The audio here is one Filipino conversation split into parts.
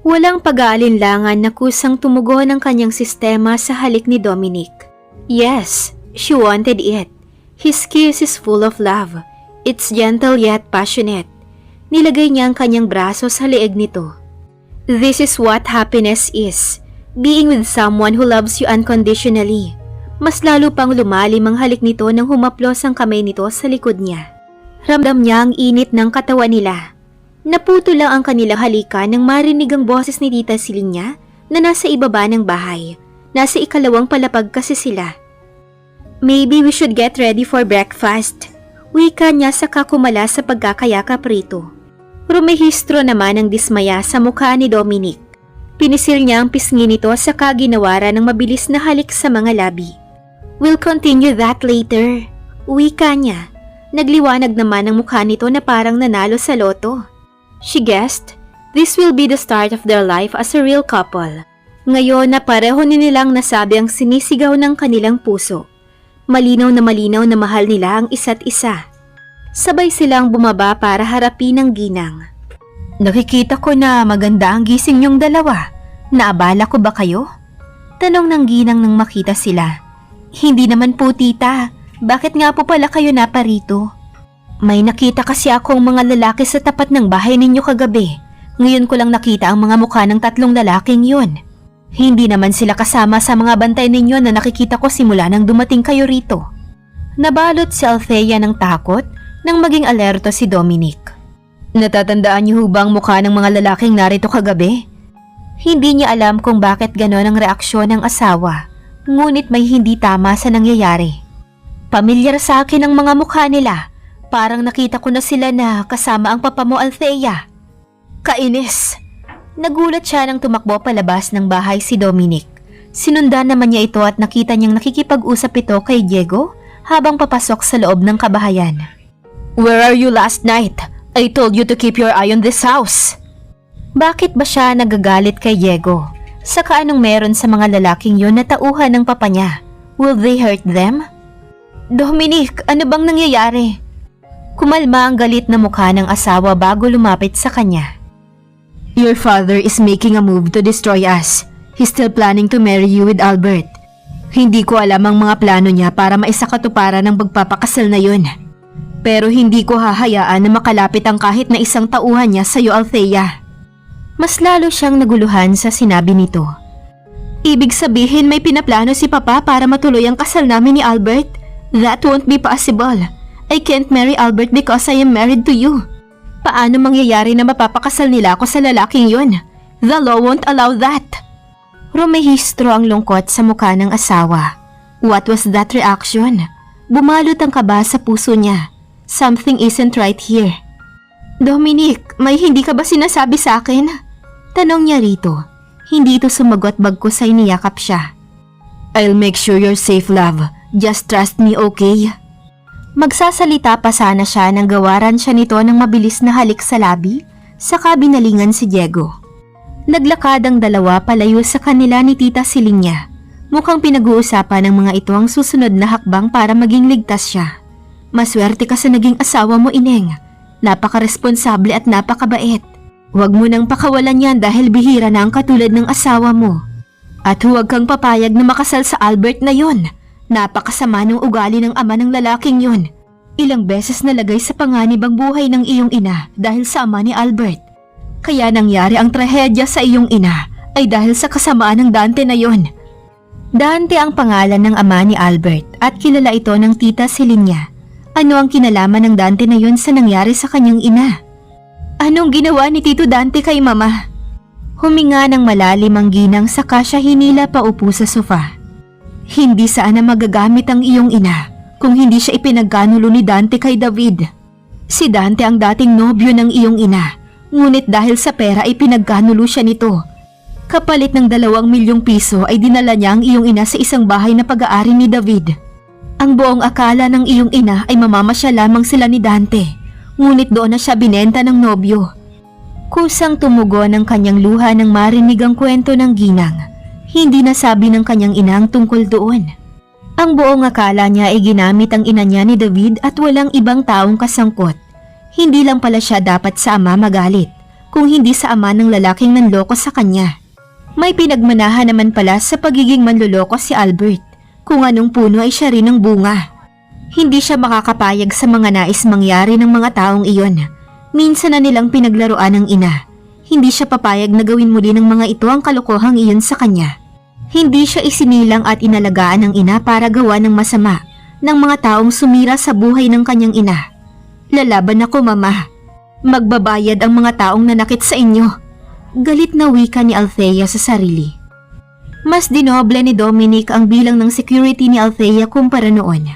Walang pag-aalinlangan na kusang tumugon ang kanyang sistema sa halik ni Dominic. Yes, she wanted it. His kiss is full of love. It's gentle yet passionate. Nilagay niya ang kanyang braso sa leeg nito. This is what happiness is. Being with someone who loves you unconditionally. Mas lalo pang lumalim ang halik nito nang humaplos ang kamay nito sa likod niya. Ramdam niya ang init ng katawan nila. Naputo lang ang kanilang halikan nang marinig ang boses ni Tita Silinya na nasa ibaba ng bahay. Nasa ikalawang palapag kasi sila. Maybe we should get ready for breakfast. Wika niya sa kakumala sa pagkakayakap rito. Rumehistro naman ang dismaya sa mukha ni Dominic. Pinisil niya ang pisngi nito sa kaginawaran ng mabilis na halik sa mga labi. We'll continue that later. Wika niya. Nagliwanag naman ang mukha nito na parang nanalo sa loto. She guessed, this will be the start of their life as a real couple. Ngayon na pareho nilang nasabi ang sinisigaw ng kanilang puso. Malinaw na mahal nila ang isa't isa. Sabay silang bumaba para harapin ang ginang. Nakikita ko na maganda ang gising niyong dalawa. Naabala ko ba kayo? Tanong ng ginang nang makita sila. Hindi naman po tita, bakit nga po pala kayo naparito? May nakita kasi akong mga lalaki sa tapat ng bahay ninyo kagabi. Ngayon ko lang nakita ang mga mukha ng 3 lalaking yun. Hindi naman sila kasama sa mga bantay ninyo na nakikita ko simula nang dumating kayo rito. Nabalot si Althea ng takot nang maging alerto si Dominic. Natatandaan niyo bang mukha ng mga lalaking narito kagabi? Hindi niya alam kung bakit ganon ang reaksyon ng asawa, ngunit may hindi tama sa nangyayari. Pamilyar sa akin ang mga mukha nila. Parang nakita ko na sila na kasama ang papa mo, Althea. Kainis! Nagulat siya nang tumakbo palabas ng bahay si Dominic. Sinundan naman niya ito at nakita niyang nakikipag-usap ito kay Diego habang papasok sa loob ng kabahayan. Where are you last night? I told you to keep your eye on this house. Bakit ba siya nagagalit kay Diego? Saka anong meron sa mga lalaking yon na tauhan ng papa niya? Will they hurt them? Dominic, ano bang nangyayari? Kumalma ang galit na mukha ng asawa bago lumapit sa kanya. Your father is making a move to destroy us. He's still planning to marry you with Albert. Hindi ko alam ang mga plano niya para maisakatuparan ng pagpapakasal na yun. Pero hindi ko hahayaan na makalapit ang kahit na isang tauhan niya sa iyo, Althea. Mas lalo siyang naguluhan sa sinabi nito. Ibig sabihin may pinaplano si Papa para matuloy ang kasal namin ni Albert? That won't be possible. I can't marry Albert because I am married to you. Paano mangyayari na mapapakasal nila ako sa lalaking yun? The law won't allow that. Rumehistro ang lungkot sa mukha ng asawa. What was that reaction? Bumalot ang kaba sa puso niya. Something isn't right here. Dominic, may hindi ka ba sinasabi sa akin? Tanong niya rito. Hindi ito sumagot bagkus ay niyakap siya. I'll make sure you're safe, love. Just trust me, okay? Magsasalita pa sana siya nang gawaran siya nito ng mabilis na halik sa labi, saka binalingan si Diego. Naglakad ang dalawa palayo sa kanila ni Tita Silinya. Mukhang pinag-uusapan ng mga ito ang susunod na hakbang para maging ligtas siya. Maswerte ka sa naging asawa mo, Ineng. Napaka-responsable at napakabait. Huwag mo nang pakawalan yan dahil bihira na ang katulad ng asawa mo. At huwag kang papayag na makasal sa Albert na yon. Napakasama ng ugali ng ama ng lalaking yun. Ilang beses nalagay sa panganib ang buhay ng iyong ina dahil sa ama ni Albert. Kaya nangyari ang trahedya sa iyong ina ay dahil sa kasamaan ng Dante na yon. Dante ang pangalan ng ama ni Albert at kilala ito ng Tita Silinya. Ano ang kinalaman ng Dante na yon sa nangyari sa kanyang ina? Anong ginawa ni Tito Dante kay Mama? Huminga ng malalim ang ginang saka siya hinila pa upo sa sofa. Hindi sana magagamit ang iyong ina kung hindi siya ipinagkanulo ni Dante kay David. Si Dante ang dating nobyo ng iyong ina, ngunit dahil sa pera ay pinagkanulo siya nito. Kapalit ng 2 milyong piso ay dinala niya ang iyong ina sa isang bahay na pag-aari ni David. Ang buong akala ng iyong ina ay mamamasya lamang sila ni Dante, ngunit doon na siya binenta ng nobyo. Kusang tumugon ang kanyang luha nang marinig ang kwento ng ginang. Hindi nasabi ng kanyang ina ang tungkol doon. Ang buong akala niya ay ginamit ang ina niya ni David at walang ibang taong kasangkot. Hindi lang pala siya dapat sa ama magalit, kung hindi sa ama ng lalaking nanloko sa kanya. May pinagmanahan naman pala sa pagiging manloloko si Albert, kung anong puno ay siya rin ang bunga. Hindi siya makakapayag sa mga nais mangyari ng mga taong iyon. Minsan na nilang pinaglaruan ng ina. Hindi siya papayag na gawin muli ng mga ito ang kalokohang iyon sa kanya. Hindi siya isinilang at inalagaan ng ina para gawa ng masama ng mga taong sumira sa buhay ng kanyang ina. Lalaban ako, Mama. Magbabayad ang mga taong nanakit sa inyo. Galit na wika ni Althea sa sarili. Mas dinoble ni Dominic ang bilang ng security ni Althea kumpara noon.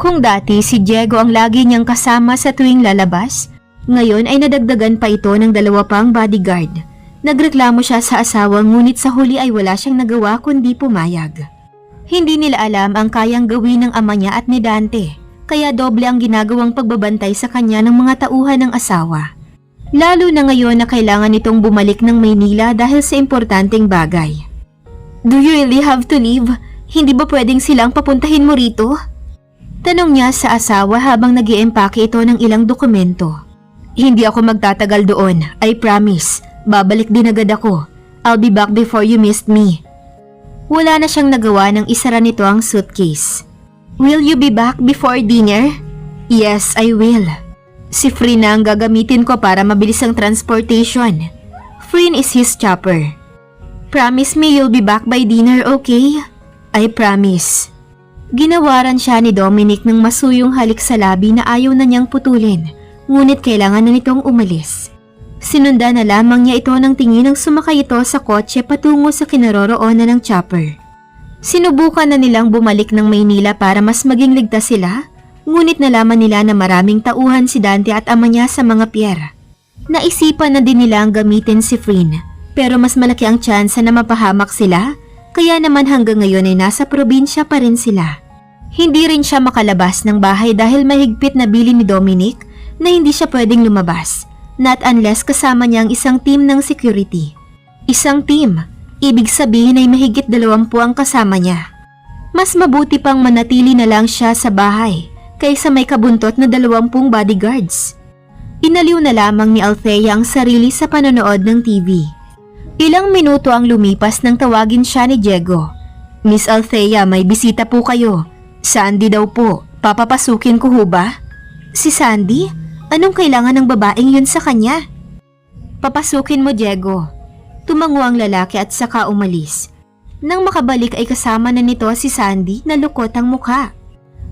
Kung dati si Diego ang lagi niyang kasama sa tuwing lalabas, ngayon ay nadagdagan pa ito ng 2 pang bodyguard. Nagreklamo siya sa asawa ngunit sa huli ay wala siyang nagawa kundi pumayag. Hindi nila alam ang kayang gawin ng ama niya at ni Dante, kaya doble ang ginagawang pagbabantay sa kanya ng mga tauhan ng asawa. Lalo na ngayon na kailangan itong bumalik ng Maynila dahil sa importanteng bagay. Do you really have to leave? Hindi ba pwedeng silang papuntahin mo rito? Tanong niya sa asawa habang nag-iempake ito ng ilang dokumento. Hindi ako magtatagal doon, I promise. Babalik din agad ako. I'll be back before you missed me. Wala na siyang nagawa nang isara nito ang suitcase. Will you be back before dinner? Yes, I will. Si Frin na ang gagamitin ko para mabilis ang transportation. Frin is his chopper. Promise me you'll be back by dinner, okay? I promise. Ginawaran siya ni Dominic ng masuyong halik sa labi na ayaw na niyang putulin, ngunit kailangan na nitong umalis. Sinundan na lamang niya ito ng tingin nang sumakay ito sa kotse patungo sa kinaroroonan ng chopper. Sinubukan na nilang bumalik ng Maynila para mas maging ligtas sila, ngunit nalaman nila na maraming tauhan si Dante at ama niya sa mga pier. Naisipan na din nilang gamitin si Frin, pero mas malaki ang tsansa na mapahamak sila, kaya naman hanggang ngayon ay nasa probinsya pa rin sila. Hindi rin siya makalabas ng bahay dahil mahigpit na bilin ni Dominic na hindi siya pwedeng lumabas, not unless kasama niya ang isang team ng security. Isang team, ibig sabihin ay mahigit 20 ang kasama niya. Mas mabuti pang manatili na lang siya sa bahay kaysa may kabuntot na 20 bodyguards. Inaliw na lamang ni Althea ang sarili sa panonood ng TV. Ilang minuto ang lumipas nang tawagin siya ni Diego. Miss Althea, may bisita po kayo. Sandy daw po. Papapasukin ko ho ba? Si Sandy? Anong kailangan ng babaeng yun sa kanya? Papasukin mo, Diego. Tumango ang lalaki at saka umalis. Nang makabalik ay kasama na nito si Sandy na lukot ang mukha.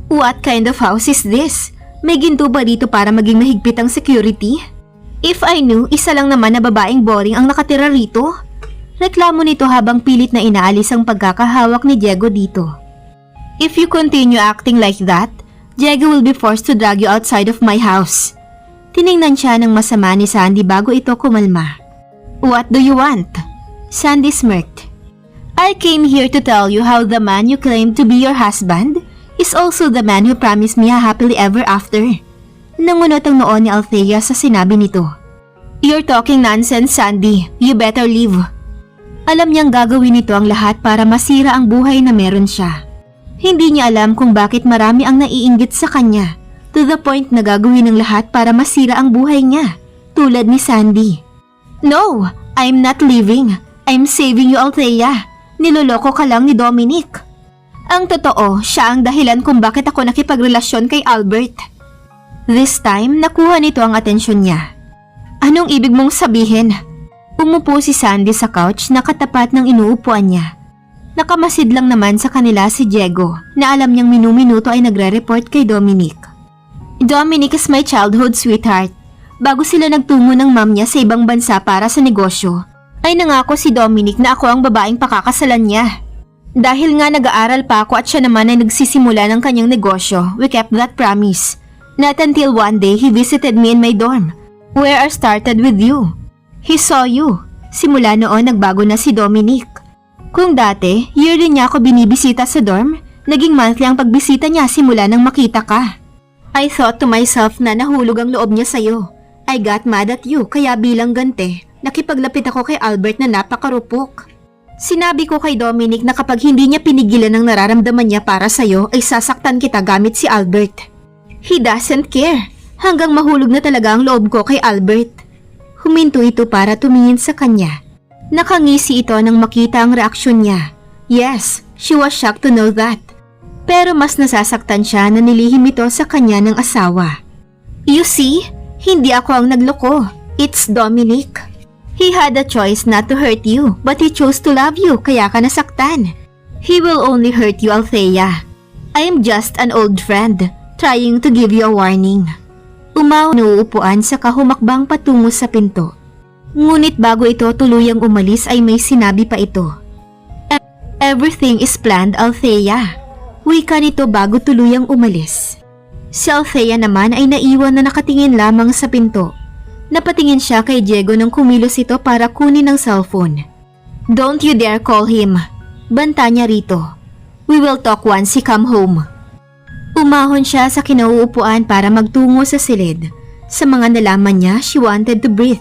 What kind of house is this? May ginto ba dito para maging mahigpit ang security? If I knew, isa lang naman na babaeng boring ang nakatira rito. Reklamo nito habang pilit na inaalis ang pagkakahawak ni Diego dito. If you continue acting like that, Diego will be forced to drag you outside of my house. Tiningnan siya ng masama ni Sandy bago ito kumalma. What do you want? Sandy smirked. I came here to tell you how the man you claim to be your husband is also the man who promised me a happily ever after. Nangunot ang noo ni Althea sa sinabi nito. You're talking nonsense, Sandy. You better leave. Alam niyang gagawin nito ang lahat para masira ang buhay na meron siya. Hindi niya alam kung bakit marami ang naiinggit sa kanya, to the point na gagawin ng lahat para masira ang buhay niya, tulad ni Sandy. No, I'm not leaving. I'm saving you, Althea. Niloloko ka lang ni Dominic. Ang totoo, siya ang dahilan kung bakit ako nakipagrelasyon kay Albert. This time, nakuha nito ang atensyon niya. Anong ibig mong sabihin? Umupo si Sandy sa couch na katapat ng inuupuan niya. Nakamasid lang naman sa kanila si Diego na alam niyang minu-minuto ay nagre-report kay Dominic. Dominic is my childhood sweetheart. Bago sila nagtungo ng mom niya sa ibang bansa para sa negosyo, ay nangako si Dominic na ako ang babaeng pakakasalan niya. Dahil nga nag-aaral pa ako at siya naman ay nagsisimula ng kanyang negosyo, we kept that promise. Not until one day he visited me in my dorm, where I started with you. He saw you. Simula noon nagbago na si Dominic. Kung dati, yearly niya ako binibisita sa dorm, naging monthly ang pagbisita niya simula nang makita ka. I thought to myself na nahulog ang loob niya sa'yo. I got mad at you kaya bilang gante, nakipaglapit ako kay Albert na napakarupok. Sinabi ko kay Dominic na kapag hindi niya pinigilan ang nararamdaman niya para sa'yo ay sasaktan kita gamit si Albert. He doesn't care. Hanggang mahulog na talaga ang loob ko kay Albert. Huminto ito para tumingin sa kanya. Nakangisi ito nang makita ang reaksyon niya. Yes, she was shocked to know that. Pero mas nasasaktan siya na nilihim ito sa kanya ng asawa. You see, hindi ako ang nagloko. It's Dominic. He had a choice not to hurt you, but he chose to love you, kaya ka nasaktan. He will only hurt you, Althea. I am just an old friend, trying to give you a warning. Umuupuan sa kahumakbang patungo sa pinto. Ngunit bago ito tuluyang umalis ay may sinabi pa ito. Everything is planned, Althea. Wika nito bago tuluyang umalis. Si Althea naman ay naiwan na nakatingin lamang sa pinto. Napatingin siya kay Diego nang kumilos ito para kunin ang cellphone. Don't you dare call him. Banta niya rito. We will talk once he come home. Umahon siya sa kinauupuan para magtungo sa silid. Sa mga nalaman niya, she wanted to breathe.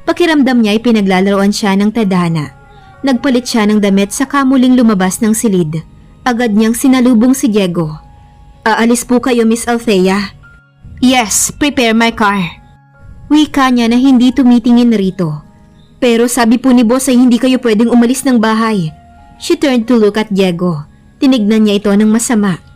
Pakiramdam niya ay pinaglalaroan siya ng tadhana. Nagpalit siya ng damit sa kamuling lumabas ng silid. Agad niyang sinalubong si Diego. Aalis po kayo, Miss Althea. Yes, prepare my car. Wika niya na hindi tumitingin rito. Pero sabi po ni boss ay hindi kayo pwedeng umalis ng bahay. She turned to look at Diego. Tinignan niya ito ng masama.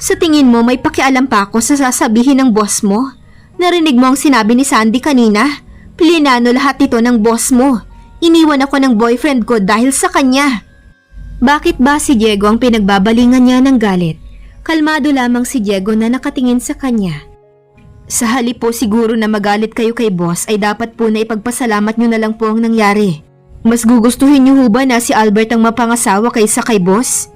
Sa tingin mo may pakialam pa ako sa sasabihin ng boss mo? Narinig mo ang sinabi ni Sandy kanina? Plinano lahat ito ng boss mo. Iniwan ako ng boyfriend ko dahil sa kanya. Bakit ba si Diego ang pinagbabalingan niya ng galit? Kalmado lamang si Diego na nakatingin sa kanya. Sa halip po siguro na magalit kayo kay boss ay dapat po na ipagpasalamat nyo na lang po ang nangyari. Mas gugustuhin nyo ho ba na si Albert ang mapangasawa kaysa kay boss?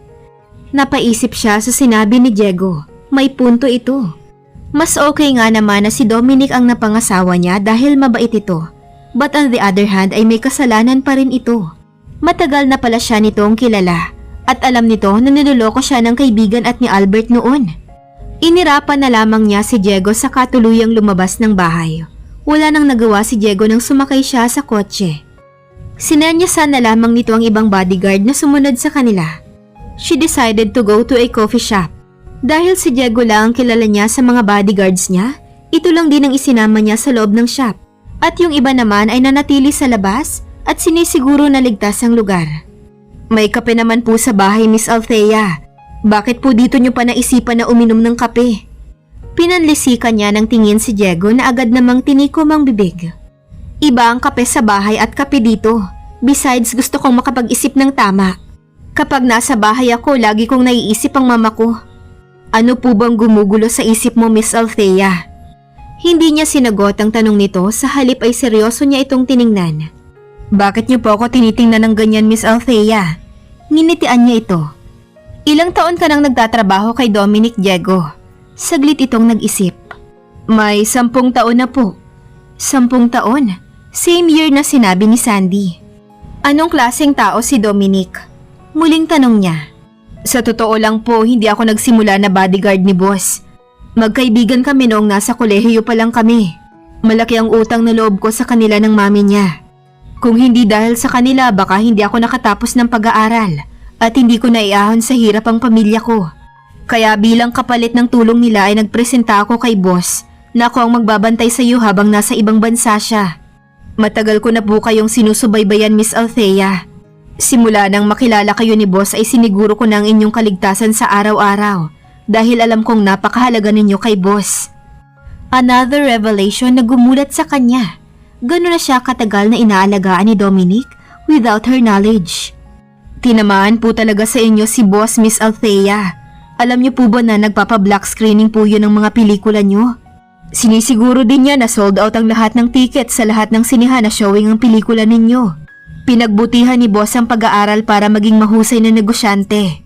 Napaisip siya sa sinabi ni Diego. May punto ito. Mas okay nga naman na si Dominic ang napangasawa niya dahil mabait ito. But on the other hand ay may kasalanan pa rin ito. Matagal na pala siya nitong kilala at alam nito na niloloko siya ng kaibigan at ni Albert noon. Inirapan na lamang niya si Diego sa katuluyang lumabas ng bahay. Wala nang nagawa si Diego nang sumakay siya sa kotse. Sinenyasan na lamang nito ang ibang bodyguard na sumunod sa kanila. She decided to go to a coffee shop. Dahil si Diego lang ang kilala niya sa mga bodyguards niya, ito lang din ang isinama niya sa loob ng shop. At yung iba naman ay nanatili sa labas at sinisiguro na ligtas ang lugar. May kape naman po sa bahay, Miss Althea. Bakit po dito niyo pa naisipan na uminom ng kape? Pinanlisikan niya ng tingin si Diego na agad namang tinikom ang bibig. Iba ang kape sa bahay at kape dito. Besides, gusto kong makapag-isip ng tama. Kapag nasa bahay ako, lagi kong naiisip ang mama ko. Ano po bang gumugulo sa isip mo, Miss Althea? Hindi niya sinagot ang tanong nito, sa halip ay seryoso niya itong tiningnan. Bakit niyo po ako tinitingnan ng ganyan, Miss Althea? Nginitian niya ito. Ilang taon ka nang nagtatrabaho kay Dominic, Diego? Saglit itong nag-isip. May 10 taon na po. 10 taon? Same year na sinabi ni Sandy. Anong klaseng tao si Dominic? Muling tanong niya. Sa totoo lang po, hindi ako nagsimula na bodyguard ni boss. Magkaibigan kami noong nasa kolehiyo pa lang kami. Malaki ang utang na loob ko sa kanila ng mami niya. Kung hindi dahil sa kanila, baka hindi ako nakatapos ng pag-aaral at hindi ko naiahon sa hirap ang pamilya ko. Kaya bilang kapalit ng tulong nila ay nagpresenta ako kay boss na ako ang magbabantay sa iyo habang nasa ibang bansa siya. Matagal ko na po kayong sinusubaybayan, Miss Althea. Simula nang makilala kayo ni boss ay siniguro ko na ang inyong kaligtasan sa araw-araw dahil alam kong napakahalaga ninyo kay boss. Another revelation na gumulat sa kanya. Gano'n na siya katagal na inaalagaan ni Dominic without her knowledge. Tinamaan po talaga sa inyo si boss, Miss Althea. Alam niyo po ba na nagpapa-black screening po yun ng mga pelikula niyo? Sinisiguro din niya na sold out ang lahat ng ticket sa lahat ng sinihan na showing ang pelikula ninyo. Pinagbutihan ni boss ang pag-aaral para maging mahusay na negosyante.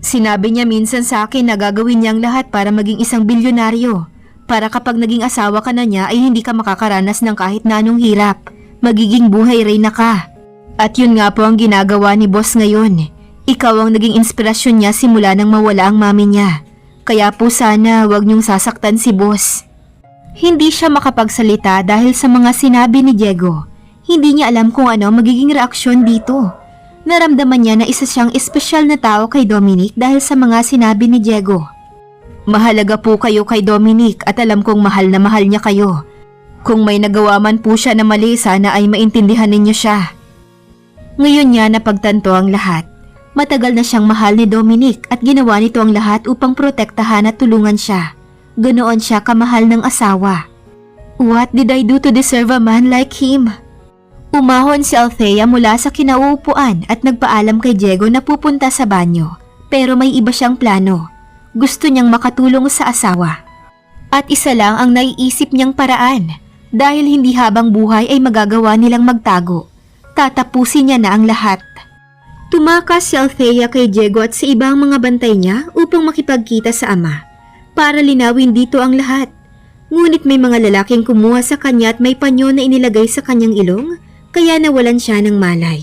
Sinabi niya minsan sa akin na gagawin niya ang lahat para maging isang bilyonaryo. Para kapag naging asawa ka na niya ay hindi ka makakaranas ng kahit na anong hirap. Magiging buhay reyna ka. At yun nga po ang ginagawa ni boss ngayon. Ikaw ang naging inspirasyon niya simula nang mawala ang mami niya. Kaya po sana wag niyong sasaktan si boss. Hindi siya makapagsalita dahil sa mga sinabi ni Diego. Hindi niya alam kung ano magiging reaksyon dito. Naramdaman niya na isa siyang espesyal na tao kay Dominic dahil sa mga sinabi ni Diego. Mahalaga po kayo kay Dominic at alam kong mahal na mahal niya kayo. Kung may nagawa man po siya na mali, sana ay maintindihan ninyo siya. Ngayon niya napagtanto ang lahat. Matagal na siyang mahal ni Dominic at ginawa nito ang lahat upang protektahan at tulungan siya. Ganoon siya kamahal ng asawa. What did I do to deserve a man like him? Umahon si Althea mula sa kinauupuan at nagpaalam kay Diego na pupunta sa banyo. Pero may iba siyang plano. Gusto niyang makatulong sa asawa. At isa lang ang naiisip niyang paraan. Dahil hindi habang buhay ay magagawa nilang magtago. Tatapusin niya na ang lahat. Tumakas si Althea kay Diego at sa ibang mga bantay niya upang makipagkita sa ama. Para linawin dito ang lahat. Ngunit may mga lalaking kumuha sa kanya at may panyo na inilagay sa kanyang ilong, kaya nawalan siya ng malay.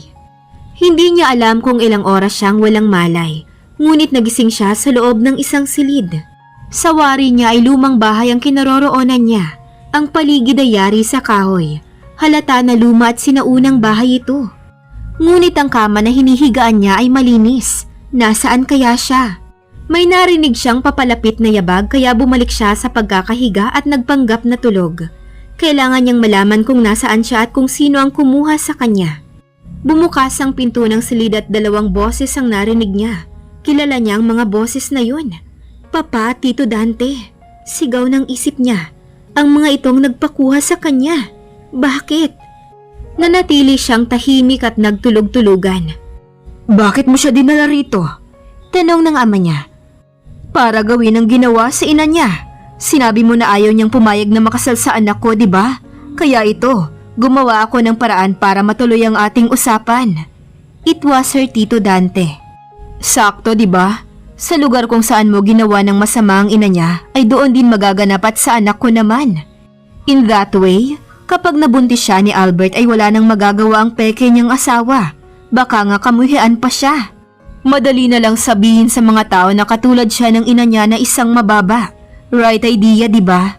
Hindi niya alam kung ilang oras siyang walang malay, ngunit nagising siya sa loob ng isang silid. Sa wari niya ay lumang bahay ang kinaroroonan niya. Ang paligid ay yari sa kahoy. Halata na luma at sinaunang bahay ito. Ngunit ang kama na hinihigaan niya ay malinis. Nasaan kaya siya? May narinig siyang papalapit na yabag kaya bumalik siya sa pagkakahiga at nagpanggap na tulog. Kailangan niyang malaman kung nasaan siya at kung sino ang kumuha sa kanya. Bumukas ang pinto ng silid at dalawang boses ang narinig niya. Kilala niya ang mga boses na yun. Papa, Tito Dante. Sigaw ng isip niya. Ang mga itong nagpakuha sa kanya. Bakit? Nanatili siyang tahimik at nagtulog-tulugan. Bakit mo siya dinala rito? Tanong ng ama niya. Para gawin ang ginawa sa ina niya. Sinabi mo na ayaw niyang pumayag na makasal sa anak ko, di ba? Kaya ito, gumawa ako ng paraan para matuloy ang ating usapan. It was her Tito Dante. Sakto, di ba? Sa lugar kung saan mo ginawa ng masama ang ina niya, ay doon din magaganap at sa anak ko naman. In that way, kapag nabuntis siya ni Albert ay wala nang magagawa ang peke niyang asawa. Baka nga kamuhian pa siya. Madali na lang sabihin sa mga tao na katulad siya ng ina niya na isang mababa. Right idea, di ba?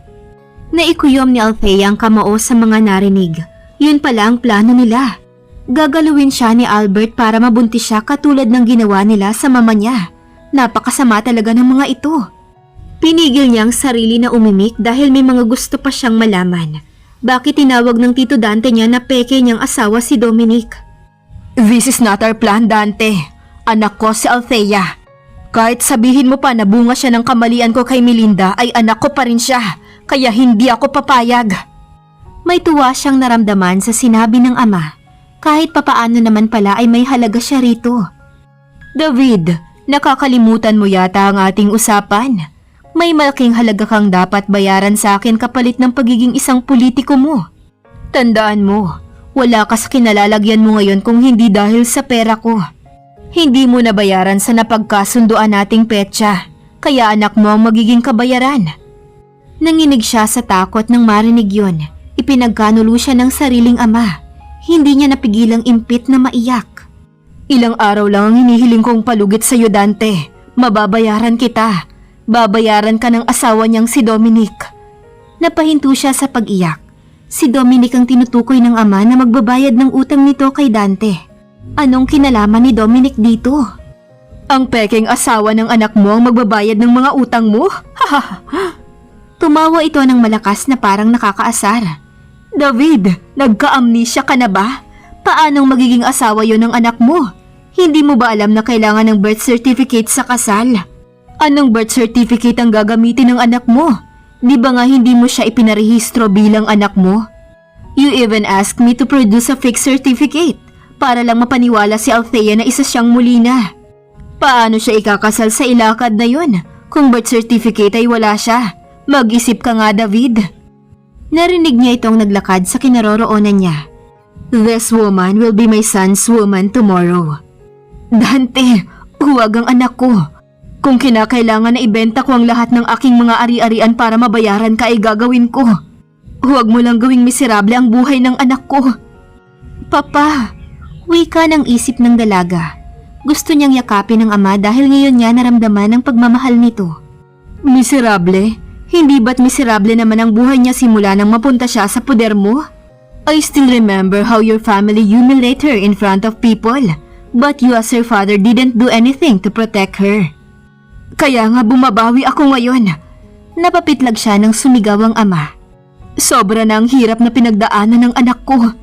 Naikuyom ni Althea ang kamao sa mga narinig. Yun pala ang plano nila. Gagalawin siya ni Albert para mabuntis siya katulad ng ginawa nila sa mama niya. Napakasama talaga ng mga ito. Pinigil niya ang sarili na umimik dahil may mga gusto pa siyang malaman. Bakit tinawag ng Tito Dante niya na peke niyang asawa si Dominic? This is not our plan, Dante. Anak ko si Althea. Kahit sabihin mo pa na bunga siya ng kamalian ko kay Melinda ay anak ko pa rin siya. Kaya hindi ako papayag. May tuwa siyang naramdaman sa sinabi ng ama. Kahit papaano naman pala ay may halaga siya rito. David, nakakalimutan mo yata ang ating usapan. May malaking halaga kang dapat bayaran sa akin kapalit ng pagiging isang politiko mo. Tandaan mo, wala ka sa kinalalagyan mo ngayon kung hindi dahil sa pera ko. Hindi mo nabayaran sa napagkasunduan nating petsa, kaya anak mo ang magiging kabayaran. Nanginig siya sa takot nang marinig yun. Ipinagkanulo siya ng sariling ama. Hindi niya napigilang impit na maiyak. Ilang araw lang ang hinihiling kong palugit sa iyo, Dante. Mababayaran kita. Babayaran ka ng asawa niyang si Dominic. Napahinto siya sa pag-iyak. Si Dominic ang tinutukoy ng ama na magbabayad ng utang nito kay Dante. Anong kinalaman ni Dominic dito? Ang pekeng asawa ng anak mo ang magbabayad ng mga utang mo? Tumawa ito ng malakas na parang nakakaasar. David, nagka-amnesia ka na ba? Paanong magiging asawa yon ng anak mo? Hindi mo ba alam na kailangan ng birth certificate sa kasal? Anong birth certificate ang gagamitin ng anak mo? Di ba nga hindi mo siya ipinarehistro bilang anak mo? You even asked me to produce a fake certificate para lang mapaniwala si Althea na isa siyang Molina. Paano siya ikakasal sa ilakad na yon kung birth certificate ay wala siya? Mag-isip ka nga, David. Narinig niya itong naglakad sa kinaroroonan niya. This woman will be my son's woman tomorrow. Dante, huwag ang anak ko. Kung kinakailangan na ibenta ko ang lahat ng aking mga ari-arian para mabayaran ka ay gagawin ko. Huwag mo lang gawing miserable ang buhay ng anak ko. Papa, wika ng isip ng dalaga. Gusto niyang yakapin ng ama dahil ngayon niya naramdaman ang pagmamahal nito. Miserable? Hindi ba't miserable naman ang buhay niya simula nang mapunta siya sa poder mo? I still remember how your family humiliate her in front of people, but you as her father didn't do anything to protect her. Kaya nga bumabawi ako ngayon. Napapitlag siya ng sumigaw ang ama. Sobra na ang hirap na pinagdaanan ng anak ko.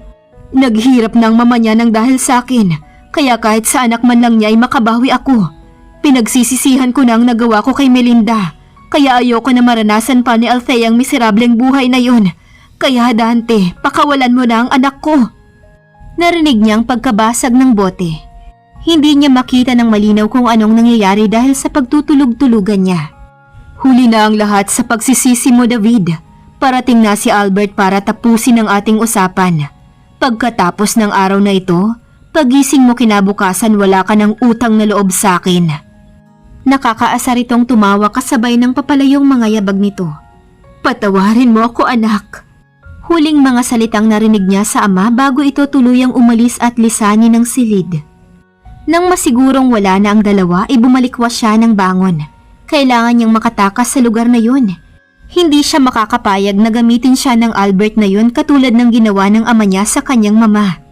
Naghirap ng mama niya ng dahil sa akin, kaya kahit sa anak man lang niya ay makabawi ako. Pinagsisisihan ko na ang nagawa ko kay Melinda, kaya ayoko na maranasan pa ni Althea ang miserableng buhay na yun. Kaya Dante, pakawalan mo na ang anak ko. Narinig niya ang pagkabasag ng bote. Hindi niya makita ng malinaw kung anong nangyayari dahil sa pagtutulog-tulugan niya. Huli na ang lahat sa pagsisisi mo, David. Parating na si Albert para tapusin ang ating usapan. Pagkatapos ng araw na ito, pagising mo kinabukasan wala ka ng utang na loob sa akin. Nakakaasar itong tumawa kasabay ng papalayong mga yabag nito. Patawarin mo ako, anak. Huling mga salitang narinig niya sa ama bago ito tuluyang umalis at lisanin ng silid. Nang masigurong wala na ang dalawa, ibumalikwas siya ng bangon. Kailangan niyang makatakas sa lugar na yun. Hindi siya makakapayag na gamitin siya ng Albert na yun katulad ng ginawa ng ama niya sa kanyang mama.